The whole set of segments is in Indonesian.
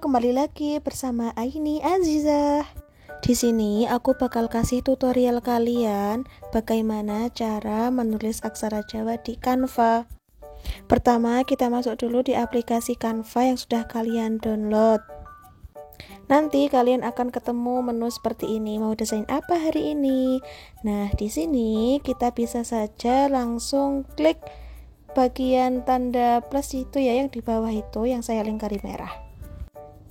kembali lagi bersama Aini Azizah. Di sini aku bakal kasih tutorial kalian bagaimana cara menulis aksara Jawa di Canva. Pertama, kita masuk dulu di aplikasi Canva yang sudah kalian download. Nanti kalian akan ketemu menu seperti ini. Mau desain apa hari ini? Nah, di sini kita bisa saja langsung klik bagian tanda plus itu ya, yang di bawah itu yang saya lingkari merah.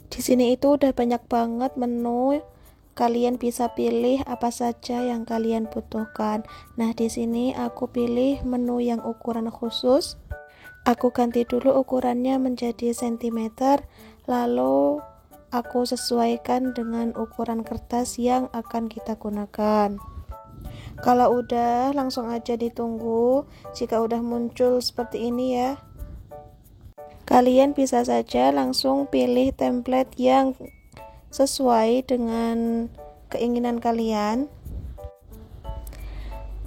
Di sini itu udah banyak banget menu. Kalian bisa pilih apa saja yang kalian butuhkan. Nah, di sini aku pilih menu yang ukuran khusus. Aku ganti dulu ukurannya menjadi cm, lalu aku sesuaikan dengan ukuran kertas yang akan kita gunakan. Kalau udah, langsung aja ditunggu. Jika udah muncul seperti ini ya, kalian bisa saja langsung pilih template yang sesuai dengan keinginan kalian,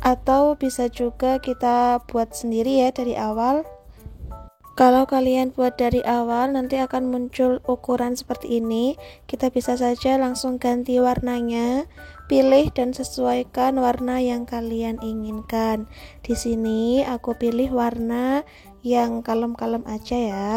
atau bisa juga kita buat sendiri ya dari awal. Kalau kalian buat dari awal, nanti akan muncul ukuran seperti ini. Kita bisa saja langsung ganti warnanya, pilih dan sesuaikan warna yang kalian inginkan. Di sini aku pilih warna yang kalem-kalem aja ya.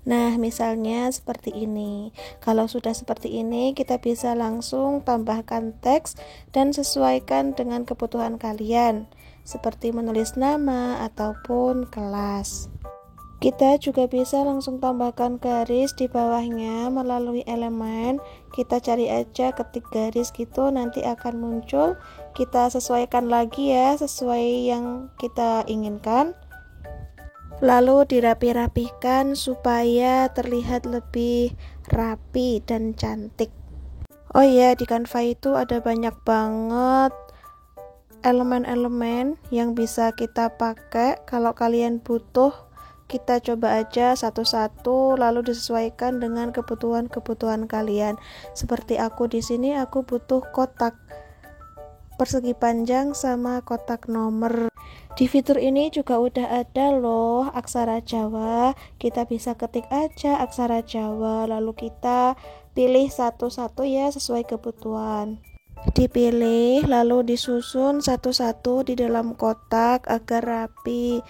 Nah, misalnya seperti ini. Kalau sudah seperti ini, kita bisa langsung tambahkan teks dan sesuaikan dengan kebutuhan kalian, seperti menulis nama ataupun kelas. Kita juga bisa langsung tambahkan garis di bawahnya melalui elemen. Kita cari aja, ketik garis gitu, nanti akan muncul. Kita sesuaikan lagi ya, sesuai yang kita inginkan. Lalu dirapi-rapikan supaya terlihat lebih rapi dan cantik. Oh iya, di Canva itu ada banyak banget elemen-elemen yang bisa kita pakai. Kalau kalian butuh, kita coba aja satu-satu lalu disesuaikan dengan kebutuhan kalian. Seperti aku di sini, aku butuh kotak persegi panjang sama kotak nomor. Di fitur ini juga udah ada loh aksara Jawa. Kita bisa ketik aja aksara Jawa, lalu kita pilih satu-satu ya sesuai kebutuhan. Dipilih lalu disusun satu-satu di dalam kotak agar rapi.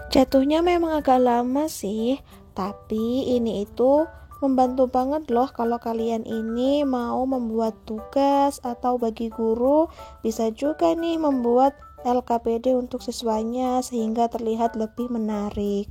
Jatuhnya memang agak lama sih, tapi ini itu membantu banget loh kalau kalian ini mau membuat tugas atau bagi guru. Bisa juga nih membuat LKPD untuk siswanya sehingga terlihat lebih menarik.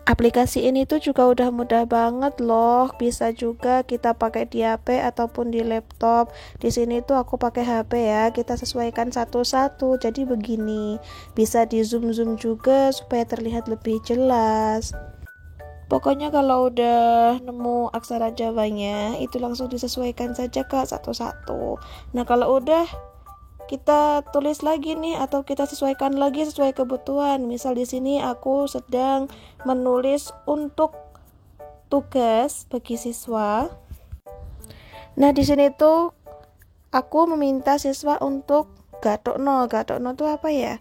Aplikasi ini tuh juga udah mudah banget loh. Bisa juga kita pakai di HP ataupun di laptop. Di sini tuh aku pakai HP ya. Kita sesuaikan satu-satu. Jadi begini. Bisa di zoom juga supaya terlihat lebih jelas. Pokoknya kalau udah nemu aksara Jawanya, itu langsung disesuaikan saja Kak satu-satu. Nah, kalau udah kita tulis lagi nih atau kita sesuaikan lagi sesuai kebutuhan. Misal di sini aku sedang menulis untuk tugas bagi siswa. Nah, di sini tuh aku meminta siswa untuk gatokno. Gatokno itu apa ya?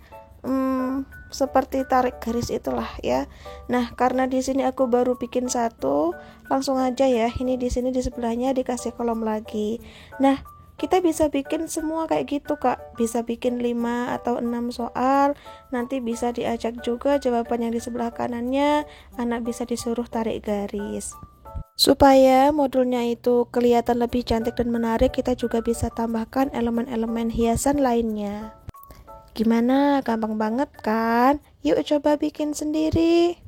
Seperti tarik garis itulah ya. Nah, karena di sini aku baru bikin satu, langsung aja ya. Ini di sini di sebelahnya dikasih kolom lagi. Nah, kita bisa bikin semua kayak gitu Kak. Bisa bikin 5 atau 6 soal. Nanti bisa diajak juga jawaban yang di sebelah kanannya. Anak bisa disuruh tarik garis. Supaya modulnya itu kelihatan lebih cantik dan menarik, kita juga bisa tambahkan elemen-elemen hiasan lainnya. Gimana? Gampang banget kan? Yuk coba bikin sendiri.